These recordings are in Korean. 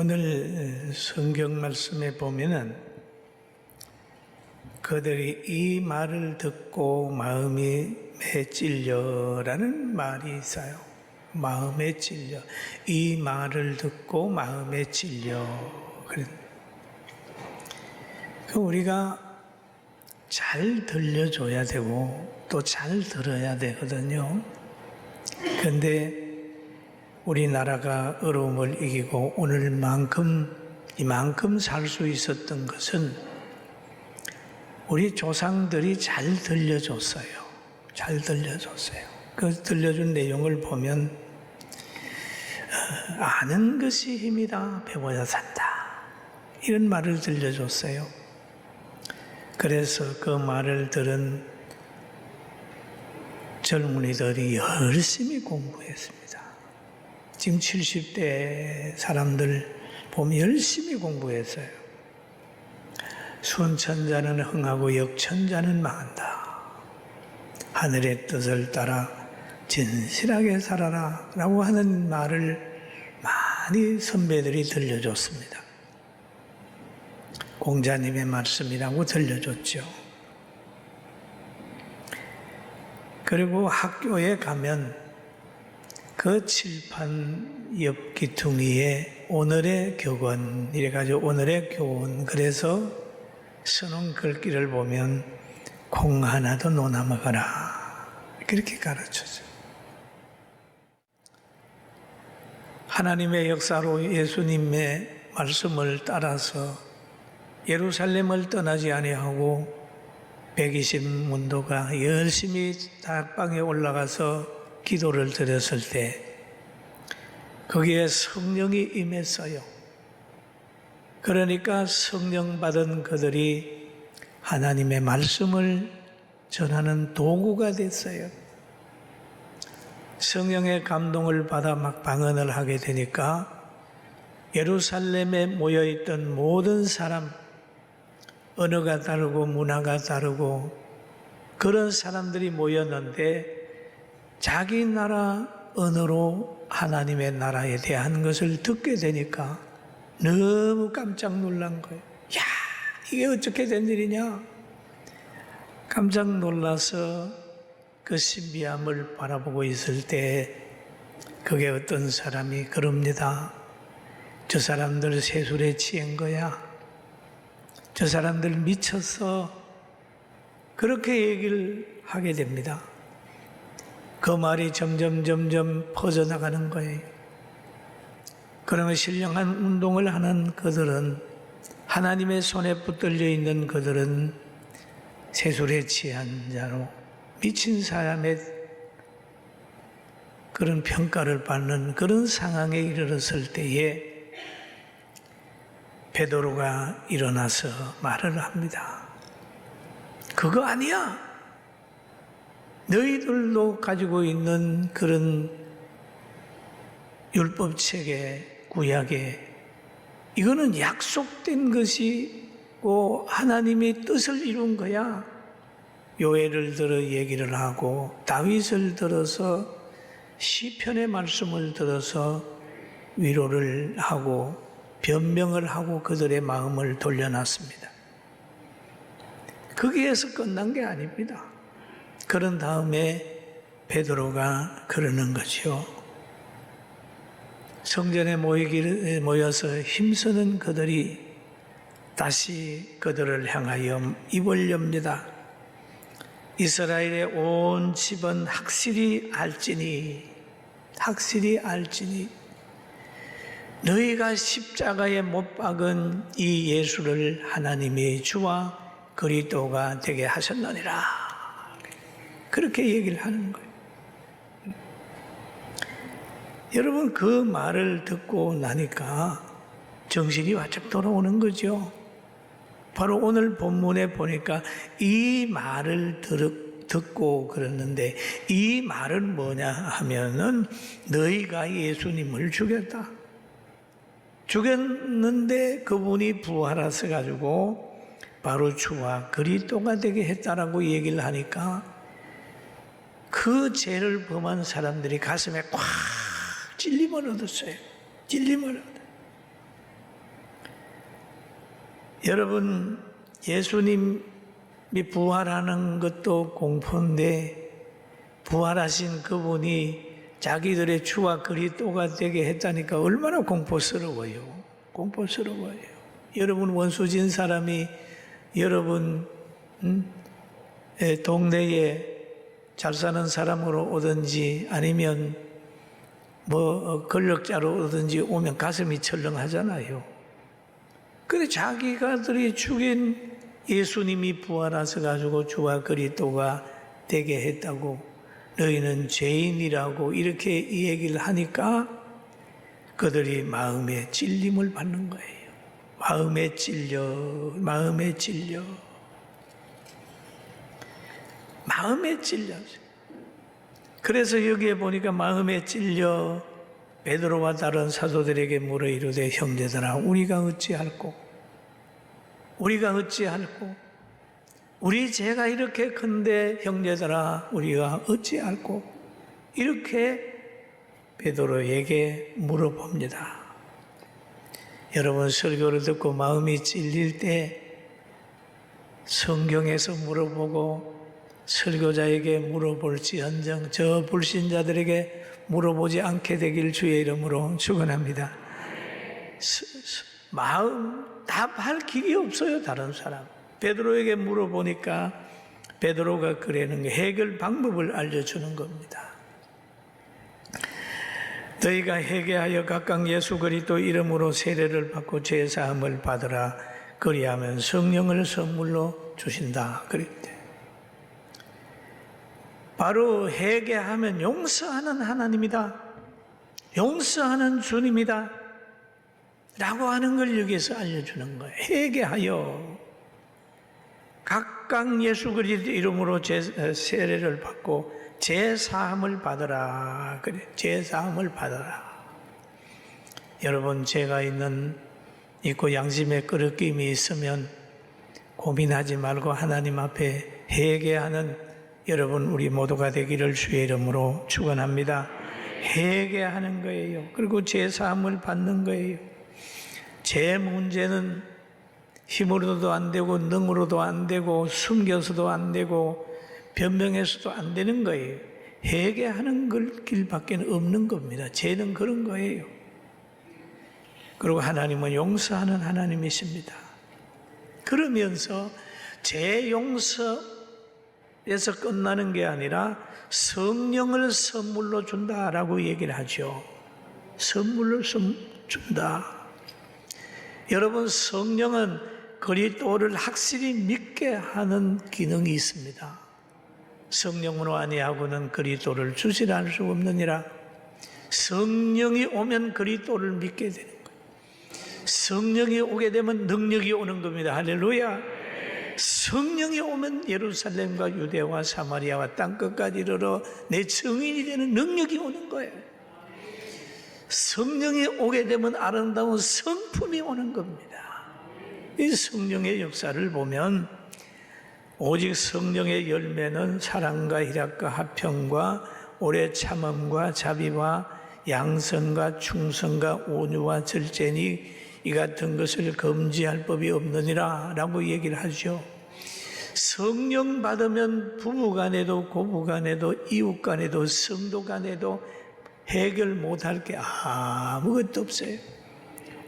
오늘 성경 말씀에 보면은 그들이 이 말을 듣고 마음이 찔려라는 말이 있어요. 마음에 찔려. 이 말을 듣고 마음에 찔려. 우리가 잘 들려줘야 되고 또 잘 들어야 되거든요. 그런데 우리나라가 어려움을 이기고 이만큼 살 수 있었던 것은 우리 조상들이 잘 들려줬어요. 잘 들려줬어요. 그 들려준 내용을 보면 아는 것이 힘이다. 배워야 산다. 이런 말을 들려줬어요. 그래서 그 말을 들은 젊은이들이 열심히 공부했습니다. 지금 70대 사람들 보면 열심히 공부했어요. 순천자는 흥하고 역천자는 망한다. 하늘의 뜻을 따라 진실하게 살아라 라고 하는 말을 많이 선배들이 들려줬습니다. 공자님의 말씀이라고 들려줬죠. 그리고 학교에 가면 그 칠판 옆 기퉁이에 오늘의 교권 이래가지고 오늘의 교훈, 그래서 선언 글귀를 보면 콩 하나도 놓아 먹어라 그렇게 가르쳐줘요. 하나님의 역사로 예수님의 말씀을 따라서 예루살렘을 떠나지 아니하고 120문도가 열심히 다락방에 올라가서 기도를 드렸을 때 거기에 성령이 임했어요. 그러니까 성령 받은 그들이 하나님의 말씀을 전하는 도구가 됐어요. 성령의 감동을 받아 막 방언을 하게 되니까 예루살렘에 모여있던 모든 사람, 언어가 다르고 문화가 다르고 그런 사람들이 모였는데 자기 나라 언어로 하나님의 나라에 대한 것을 듣게 되니까 너무 깜짝 놀란 거예요. 야, 이게 어떻게 된 일이냐? 깜짝 놀라서 그 신비함을 바라보고 있을 때 그게 어떤 사람이 그럽니다. 저 사람들 세술에 취한 거야. 저 사람들 미쳤어. 그렇게 얘기를 하게 됩니다. 그 말이 점점 퍼져나가는 거예요. 그러면 신령한 운동을 하는 그들은, 하나님의 손에 붙들려 있는 그들은 세술에 취한 자로 미친 사람의 그런 평가를 받는 그런 상황에 이르렀을 때에 베드로가 일어나서 말을 합니다. 그거 아니야. 너희들도 가지고 있는 그런 율법책에, 구약에 이거는 약속된 것이고 하나님이 뜻을 이룬 거야. 요엘을 들어 얘기를 하고 다윗을 들어서 시편의 말씀을 들어서 위로를 하고 변명을 하고 그들의 마음을 돌려놨습니다. 거기에서 끝난 게 아닙니다. 그런 다음에 베드로가 그러는 거죠. 성전에 모여서 힘쓰는 그들이 다시 그들을 향하여 입을 엽니다. 이스라엘의 온 집은 확실히 알지니 너희가 십자가에 못 박은 이 예수를 하나님이 주와 그리스도가 되게 하셨느니라. 그렇게 얘기를 하는 거예요. 여러분, 그 말을 듣고 나니까 정신이 바짝 돌아오는 거죠. 바로 오늘 본문에 보니까 이 말을 듣고 그랬는데 이 말은 뭐냐 하면은 너희가 예수님을 죽였다. 죽였는데 그분이 부활하셔 가지고 바로 주와 그리스도가 되게 했다라고 얘기를 하니까 그 죄를 범한 사람들이 가슴에 꽉 찔림을 얻었어요. 찔림을 얻어요. 여러분, 예수님이 부활하는 것도 공포인데 부활하신 그분이 자기들의 주와 그리스도가 되게 했다니까 얼마나 공포스러워요. 공포스러워요. 여러분, 원수진 사람이 여러분 동네에 잘 사는 사람으로 오든지 아니면 뭐 권력자로 오든지 오면 가슴이 철렁하잖아요. 근데 자기가들이 죽인 예수님이 부활하셔 가지고 주와 그리스도가 되게 했다고 너희는 죄인이라고 이렇게 이 얘기를 하니까 그들이 마음에 찔림을 받는 거예요. 마음에 찔려. 마음에 찔려. 그래서 여기에 보니까 마음에 찔려 베드로와 다른 사도들에게 물어 이르되 형제들아 우리가 어찌할꼬 우리 죄가 이렇게 큰데 형제들아 우리가 어찌할꼬 이렇게 베드로에게 물어봅니다. 여러분, 설교를 듣고 마음이 찔릴 때 성경에서 물어보고 설교자에게 물어볼지언정 저 불신자들에게 물어보지 않게 되길 주의 이름으로 축원합니다. 마음 답할 길이 없어요. 다른 사람 베드로에게 물어보니까 베드로가 그러는 게 해결 방법을 알려주는 겁니다. 너희가 회개하여 각각 예수 그리스도 이름으로 세례를 받고 죄 사함을 받으라. 그리하면 성령을 선물로 주신다. 그랬대. 바로 회개하면 용서하는 하나님이다. 용서하는 주님이다. 라고 하는 걸 여기서 알려주는 거예요. 회개하여 각각 예수 그리스도 이름으로 세례를 받고 제사함을 받으라. 그래, 제사함을 받으라. 여러분, 죄가 있고 양심의 끄러낌이 있으면 고민하지 말고 하나님 앞에 회개하는 여러분 우리 모두가 되기를 주의 이름으로 축원합니다. 회개하는 거예요. 그리고 제사함을 받는 거예요. 제 문제는 힘으로도 안 되고 능으로도 안 되고 숨겨서도 안 되고 변명해서도 안 되는 거예요. 회개하는 길밖에 없는 겁니다. 죄는 그런 거예요. 그리고 하나님은 용서하는 하나님이십니다. 그러면서 죄 용서에서 끝나는 게 아니라 성령을 선물로 준다라고 얘기를 하죠. 선물로 준다. 여러분, 성령은 그리스도를 확실히 믿게 하는 기능이 있습니다. 성령으로 아니하고는 그리스도를 주시라 할 수 없느니라. 성령이 오면 그리스도를 믿게 되는 거예요. 성령이 오게 되면 능력이 오는 겁니다. 할렐루야. 성령이 오면 예루살렘과 유대와 사마리아와 땅끝까지 이르러 내 증인이 되는 능력이 오는 거예요. 성령이 오게 되면 아름다운 성품이 오는 겁니다. 이 성령의 역사를 보면 오직 성령의 열매는 사랑과 희락과 화평과 오래 참음과 자비와 양선과 충성과 온유와 절제니 이 같은 것을 금지할 법이 없느니라 라고 얘기를 하죠. 성령 받으면 부부간에도 고부간에도 이웃간에도 성도간에도 해결 못할 게 아무것도 없어요.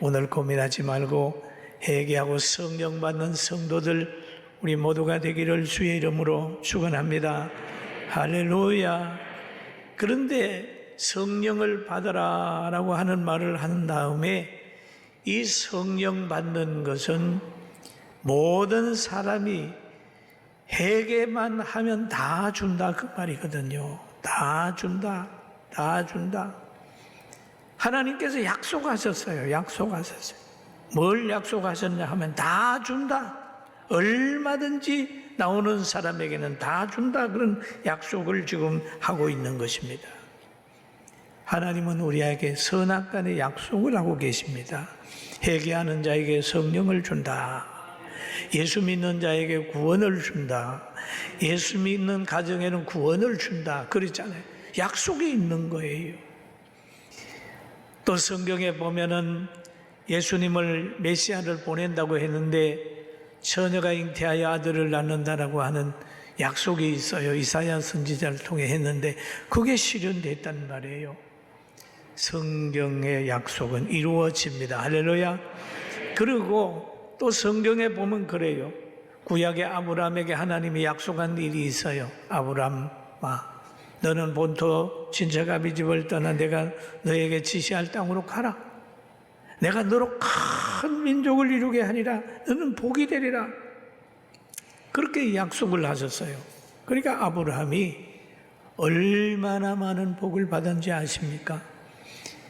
오늘 고민하지 말고 회개하고 성령 받는 성도들 우리 모두가 되기를 주의 이름으로 축원합니다. 할렐루야. 그런데 성령을 받으라 라고 하는 말을 한 다음에 이 성령 받는 것은 모든 사람이 회개만 하면 다 준다 그 말이거든요. 다 준다. 하나님께서 약속하셨어요. 뭘 약속하셨냐 하면 다 준다. 얼마든지 나오는 사람에게는 다 준다. 그런 약속을 지금 하고 있는 것입니다. 하나님은 우리에게 선악간의 약속을 하고 계십니다. 회개하는 자에게 성령을 준다. 예수 믿는 자에게 구원을 준다. 예수 믿는 가정에는 구원을 준다. 그랬잖아요. 약속이 있는 거예요. 또 성경에 보면은 예수님을 메시아를 보낸다고 했는데 처녀가 잉태하여 아들을 낳는다라고 하는 약속이 있어요. 이사야 선지자를 통해 했는데 그게 실현됐단 말이에요. 성경의 약속은 이루어집니다. 할렐루야. 그리고 또 성경에 보면 그래요. 구약의 아브라함에게 하나님이 약속한 일이 있어요. 아브라함아, 너는 본토 친척 아비 집을 떠나 내가 너에게 지시할 땅으로 가라. 내가 너로 큰 민족을 이루게 하리라. 너는 복이 되리라. 그렇게 약속을 하셨어요. 그러니까 아브라함이 얼마나 많은 복을 받은지 아십니까?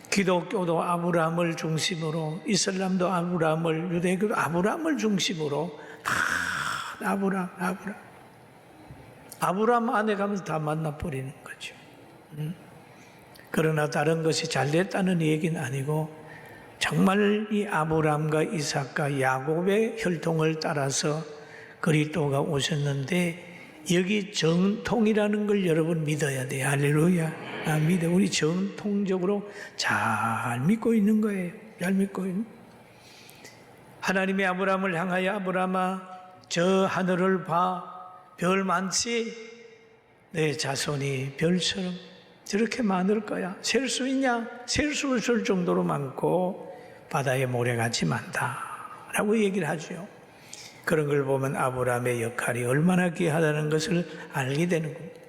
기독교도 아브라함을 중심으로, 이슬람도 아브라함을, 유대교도 아브라함을 중심으로 다 아브라함 안에 가면서 다 만나버리는 거죠. 그러나 다른 것이 잘 됐다는 얘기는 아니고 정말 이 아브라함과 이삭과 야곱의 혈통을 따라서 그리스도가 오셨는데 여기 정통이라는 걸 여러분 믿어야 돼요. 할렐루야. 믿어. 우리 정통적으로 잘 믿고 있는 거예요. 잘 믿고 있는. 하나님이 아브라함을 향하여 아브라함아 저 하늘을 봐. 별 많지? 내 자손이 별처럼 저렇게 많을 거야. 셀 수 있냐? 셀 수 있을 정도로 많고 바다의 모래같이 많다 라고 얘기를 하죠. 그런 걸 보면 아브라함의 역할이 얼마나 귀하다는 것을 알게 되는 겁니다.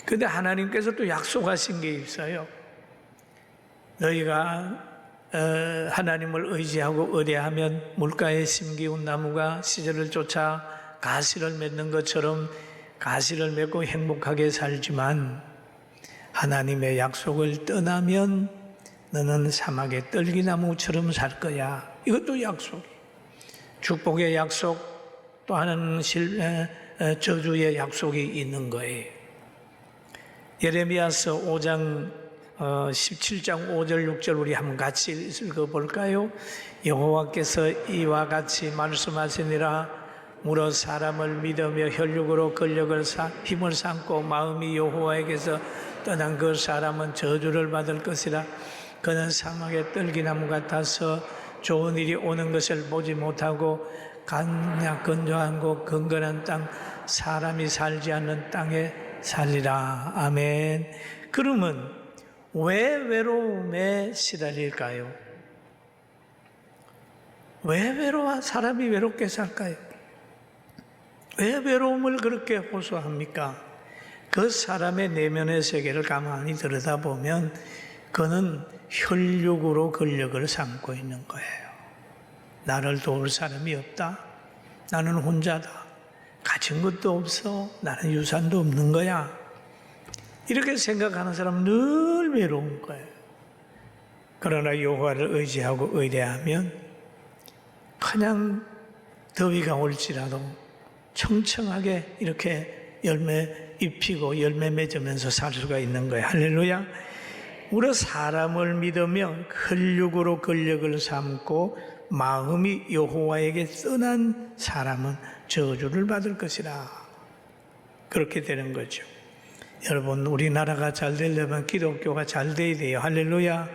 그런데 하나님께서 또 약속하신 게 있어요. 너희가 하나님을 의지하고 의뢰하면 물가에 심기운 나무가 시절을 쫓아 가시를 맺는 것처럼 가시를 맺고 행복하게 살지만 하나님의 약속을 떠나면 너는 사막의 떨기나무처럼 살 거야. 이것도 약속. 축복의 약속, 또 하나는 저주의 약속이 있는 거예요. 예레미야서 5장 17장 5절 6절 우리 한번 같이 읽어볼까요? 여호와께서 이와 같이 말씀하시니라. 물어 사람을 믿으며 혈육으로 근력을 힘을 삼고 마음이 여호와에게서 떠난 그 사람은 저주를 받을 것이라. 그는 사막의 떨기나무 같아서 좋은 일이 오는 것을 보지 못하고 건조하고 건건한 땅, 사람이 살지 않는 땅에 살리라. 아멘. 그러면 왜 외로움에 시달릴까요? 왜 사람이 외롭게 살까요? 왜 외로움을 그렇게 호소합니까? 그 사람의 내면의 세계를 가만히 들여다보면 그는 혈육으로 근력을 삼고 있는 거예요. 나를 도울 사람이 없다. 나는 혼자다. 가진 것도 없어. 나는 유산도 없는 거야. 이렇게 생각하는 사람은 늘 외로운 거예요. 그러나 여호와를 의지하고 의뢰하면 그냥 더위가 올지라도 청청하게 이렇게 열매 입히고 열매 맺으면서 살 수가 있는 거예요. 할렐루야. 우리 사람을 믿으며 혈육으로 근력을 삼고 마음이 여호와에게 떠난 사람은 저주를 받을 것이라. 그렇게 되는 거죠. 여러분, 우리나라가 잘 되려면 기독교가 잘 돼야 돼요. 할렐루야.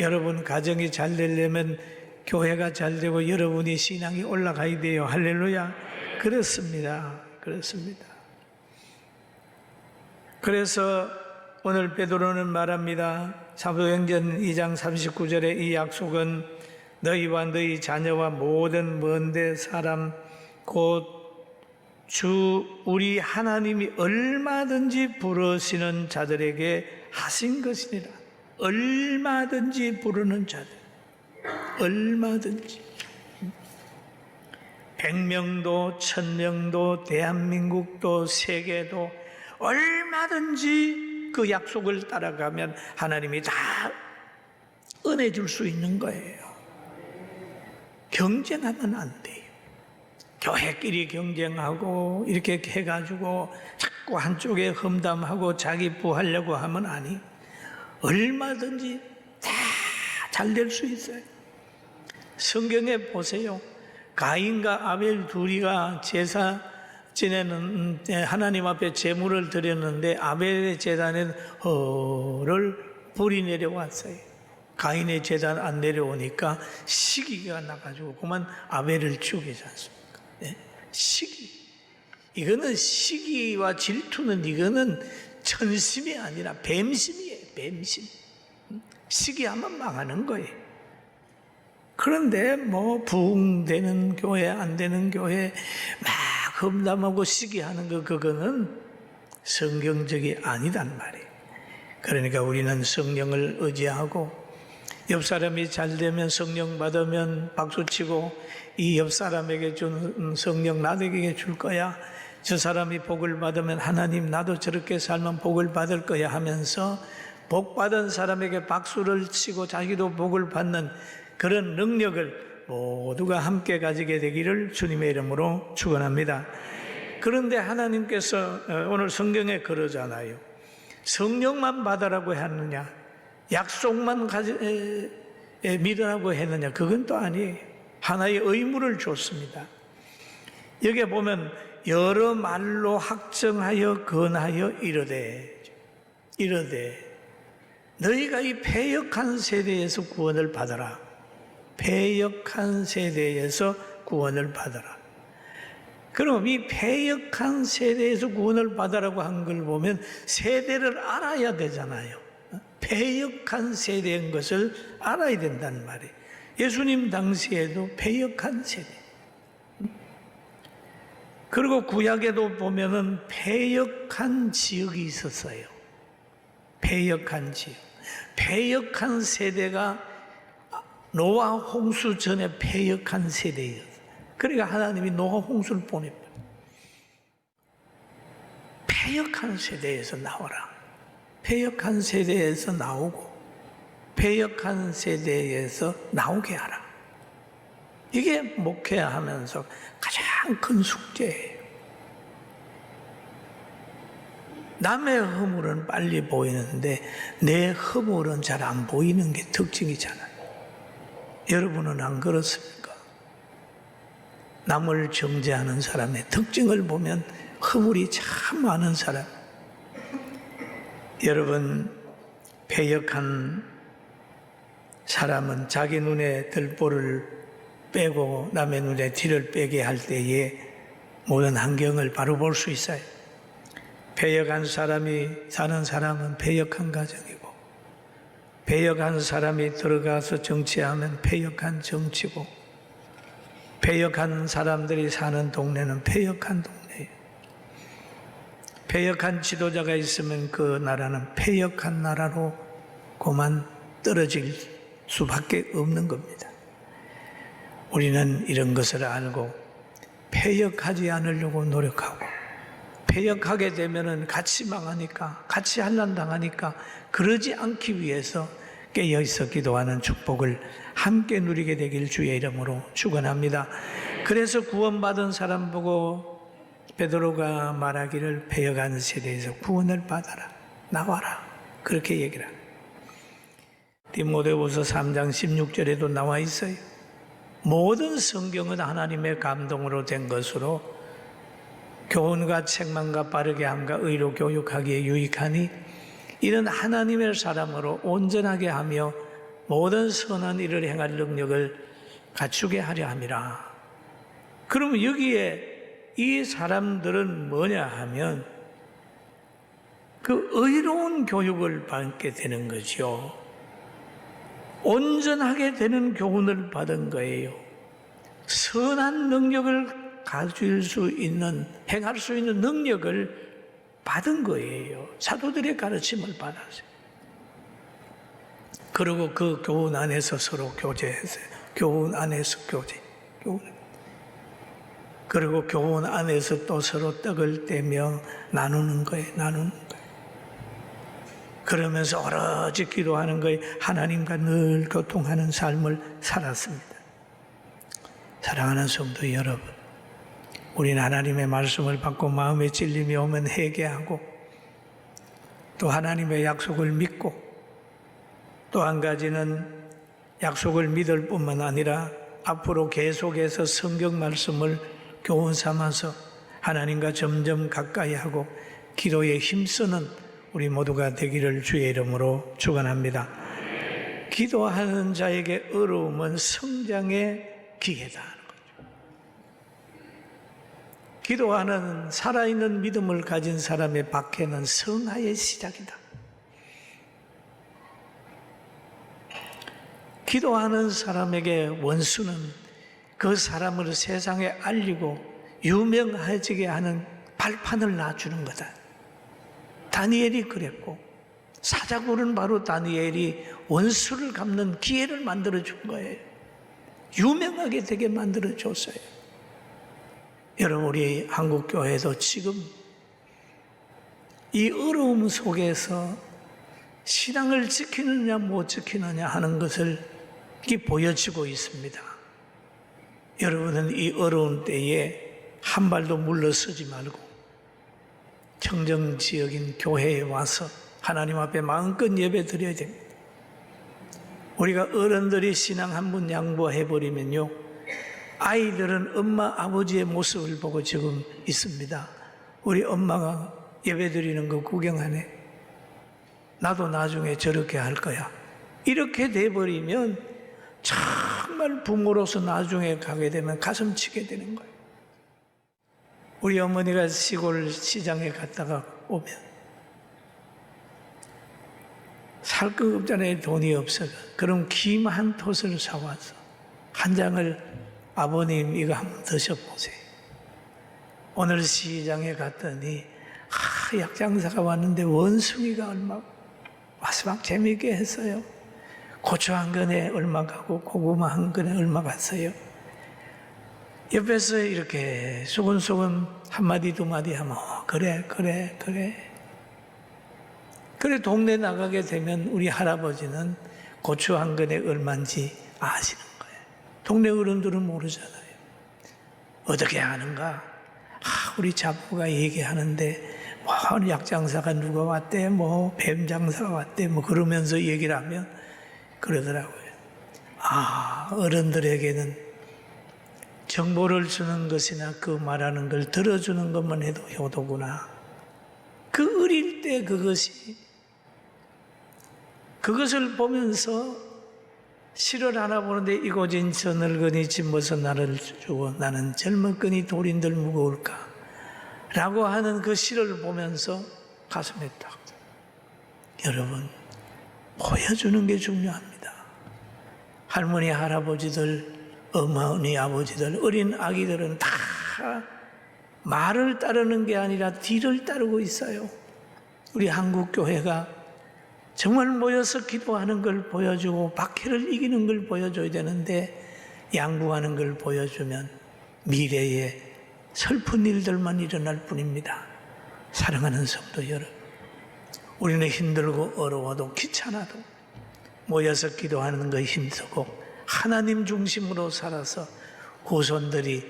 여러분 가정이 잘 되려면 교회가 잘 되고 여러분이 신앙이 올라가야 돼요. 할렐루야. 그렇습니다. 그래서 오늘 베드로는 말합니다. 사도행전 2장 39절에 이 약속은 너희와 너희 자녀와 모든 먼데 사람 곧 주 우리 하나님이 얼마든지 부르시는 자들에게 하신 것이니라. 얼마든지 부르는 자들, 얼마든지 100명도 1000명도 대한민국도 세계도 얼마든지 그 약속을 따라가면 하나님이 다 은혜 줄 수 있는 거예요. 경쟁하면 안 돼요. 교회끼리 경쟁하고 이렇게 해가지고 자꾸 한쪽에 험담하고 자기 부하려고 하면 아니. 얼마든지 다 잘 될 수 있어요. 성경에 보세요. 가인과 아벨 둘이가 제사 지내는 하나님 앞에 제물을 드렸는데 아벨의 제단에는 불이 내려왔어요. 가인의 제단 안 내려오니까 시기가 나가지고 그만 아벨을 죽이지 않습니까? 네? 시기. 이거는 시기와 질투는 이거는 천심이 아니라 뱀심이에요. 뱀심. 시기하면 망하는 거예요. 그런데 뭐 부흥되는 교회 안 되는 교회 막 험담하고 시기하는 거 그거는 성경적이 아니단 말이에요. 그러니까 우리는 성령을 의지하고 옆 사람이 잘 되면 성령 받으면 박수치고 이 옆 사람에게 준 성령 나에게 줄 거야. 저 사람이 복을 받으면 하나님 나도 저렇게 살면 복을 받을 거야 하면서 복 받은 사람에게 박수를 치고 자기도 복을 받는 그런 능력을 모두가 함께 가지게 되기를 주님의 이름으로 축원합니다. 그런데 하나님께서 오늘 성경에 그러잖아요. 성령만 받으라고 했느냐, 약속만 믿으라고 했느냐, 그건 또 아니에요. 하나의 의무를 줬습니다. 여기에 보면 여러 말로 확정하여 건하여 이르되 너희가 이 패역한 세대에서 구원을 받아라. 패역한 세대에서 구원을 받아라. 그럼 이 패역한 세대에서 구원을 받아라고 한 걸 보면 세대를 알아야 되잖아요. 패역한 세대인 것을 알아야 된다는 말이에요. 예수님 당시에도 패역한 세대. 그리고 구약에도 보면은 패역한 지역이 있었어요. 패역한 지역. 패역한 세대가 노아 홍수 전에 패역한 세대였어요. 그러니까 하나님이 노아 홍수를 보냈어요. 패역한 세대에서 나오라. 패역한 세대에서 나오고 패역한 세대에서 나오게 하라. 이게 목회하면서 가장 큰 숙제예요. 남의 허물은 빨리 보이는데 내 허물은 잘 안 보이는 게 특징이잖아요. 여러분은 안 그렇습니까? 남을 정죄하는 사람의 특징을 보면 허물이 참 많은 사람. 여러분, 패역한 사람은 자기 눈에 들보를 빼고 남의 눈에 뒤를 빼게 할 때에 모든 환경을 바로 볼 수 있어요. 패역한 사람이 사는 사람은 패역한 가정이고, 패역한 사람이 들어가서 정치하면 패역한 정치고, 패역한 사람들이 사는 동네는 패역한 동네예요. 패역한 지도자가 있으면 그 나라는 패역한 나라로 그만 떨어질 수밖에 없는 겁니다. 우리는 이런 것을 알고 패역하지 않으려고 노력하고, 패역하게 되면은 같이 망하니까, 같이 환난당하니까 그러지 않기 위해서 깨어있어 기도하는 축복을 함께 누리게 되길 주의 이름으로 축원합니다. 그래서 구원받은 사람 보고 베드로가 말하기를 패역한 세대에서 구원을 받아라, 나와라, 그렇게 얘기를 합니다. 디모데후서 3장 16절에도 나와 있어요. 모든 성경은 하나님의 감동으로 된 것으로 교훈과 책망과 바르게 함과 의로 교육하기에 유익하니 이는 하나님의 사람으로 온전하게 하며 모든 선한 일을 행할 능력을 갖추게 하려 함이라. 그러면 여기에 이 사람들은 뭐냐 하면 그 의로운 교육을 받게 되는 거죠. 온전하게 되는 교훈을 받은 거예요. 선한 능력을 가질 수 있는, 행할 수 있는 능력을 받은 거예요. 사도들의 가르침을 받았어요. 그리고 그 교훈 안에서 서로 교제했어요. 교훈 안에서 교제. 그리고 교훈 안에서 또 서로 떡을 떼며 나누는 거예요. 나누는 거예요. 그러면서 오로지 기도하는 거예요. 하나님과 늘 교통하는 삶을 살았습니다. 사랑하는 성도 여러분, 우리는 하나님의 말씀을 받고 마음에 찔림이 오면 회개하고 또 하나님의 약속을 믿고 또 한 가지는 약속을 믿을 뿐만 아니라 앞으로 계속해서 성경 말씀을 교훈 삼아서 하나님과 점점 가까이 하고 기도에 힘쓰는 우리 모두가 되기를 주의 이름으로 축원합니다. 기도하는 자에게 어려움은 성장의 기회다 하는 거죠. 기도하는 살아있는 믿음을 가진 사람의 박해는 성화의 시작이다. 기도하는 사람에게 원수는 그 사람을 세상에 알리고 유명해지게 하는 발판을 놔주는 거다. 다니엘이 그랬고, 사자굴은 바로 다니엘이 원수를 갚는 기회를 만들어준 거예요. 유명하게 되게 만들어줬어요. 여러분, 우리 한국교회도 지금 이 어려움 속에서 신앙을 지키느냐 못 지키느냐 하는 것을 보여지고 있습니다. 여러분은 이 어려운 때에 한 발도 물러서지 말고 청정지역인 교회에 와서 하나님 앞에 마음껏 예배 드려야 됩니다. 우리가 어른들이 신앙 한 번 양보해버리면요, 아이들은 엄마 아버지의 모습을 보고 지금 있습니다. 우리 엄마가 예배 드리는 거 구경하네, 나도 나중에 저렇게 할 거야, 이렇게 돼버리면 정말 부모로서 나중에 가게 되면 가슴 치게 되는 거예요. 우리 어머니가 시골 시장에 갔다가 오면 살 것 없잖아요. 돈이 없어서. 그럼 김 한 톳을 사와서 한 장을, 아버님 이거 한번 드셔보세요. 오늘 시장에 갔더니 약장사가 왔는데 원숭이가 얼마 와서 막 재미있게 했어요. 고추 한 근에 얼마 가고 고구마 한 근에 얼마 갔어요. 옆에서 이렇게 수근수근 한마디 두마디 하면 그래 동네 나가게 되면 우리 할아버지는 고추 한 근에 얼마인지 아시는 거예요. 동네 어른들은 모르잖아요. 어떻게 하는가? 우리 자부가 얘기하는데 약장사가 누가 왔대, 뱀장사가 왔대, 그러면서 얘기를 하면 그러더라고요. 어른들에게는 정보를 주는 것이나 그 말하는 걸 들어주는 것만 해도 효도구나. 그 어릴 때 그것을 보면서 시를 하나 보는데, 이고진 저 늙은이 짊어서 나를 주고 나는 젊은끈이 돌인들 무거울까 라고 하는 그 시를 보면서 가슴에 딱, 여러분, 보여주는 게 중요합니다. 할머니 할아버지들, 어머니 아버지들, 어린 아기들은 다 말을 따르는 게 아니라 뒤를 따르고 있어요. 우리 한국교회가 정말 모여서 기도하는 걸 보여주고 박해를 이기는 걸 보여줘야 되는데, 양보하는 걸 보여주면 미래에 슬픈 일들만 일어날 뿐입니다. 사랑하는 성도 여러분, 우리는 힘들고 어려워도 귀찮아도 모여서 기도하는 거 힘들고 하나님 중심으로 살아서 후손들이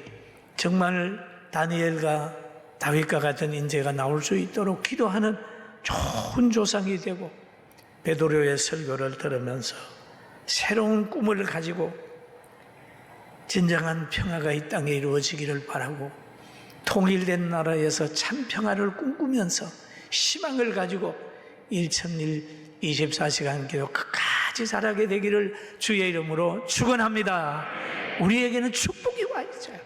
정말 다니엘과 다윗과 같은 인재가 나올 수 있도록 기도하는 좋은 조상이 되고, 베드로의 설교를 들으면서 새로운 꿈을 가지고 진정한 평화가 이 땅에 이루어지기를 바라고, 통일된 나라에서 참 평화를 꿈꾸면서 희망을 가지고 1001 24시간 기도 끝까지 살아가게 되기를 주의 이름으로 축원합니다. 우리에게는 축복이 와 있어요.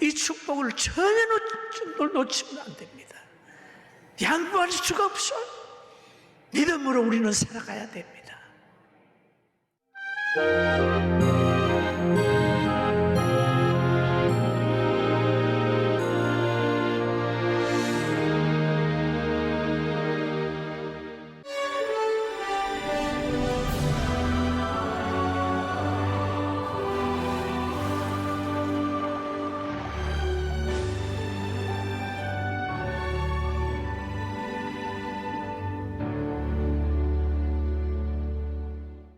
이 축복을 전혀 놓치면 안 됩니다. 양보할 수가 없어. 믿음으로 우리는 살아가야 됩니다.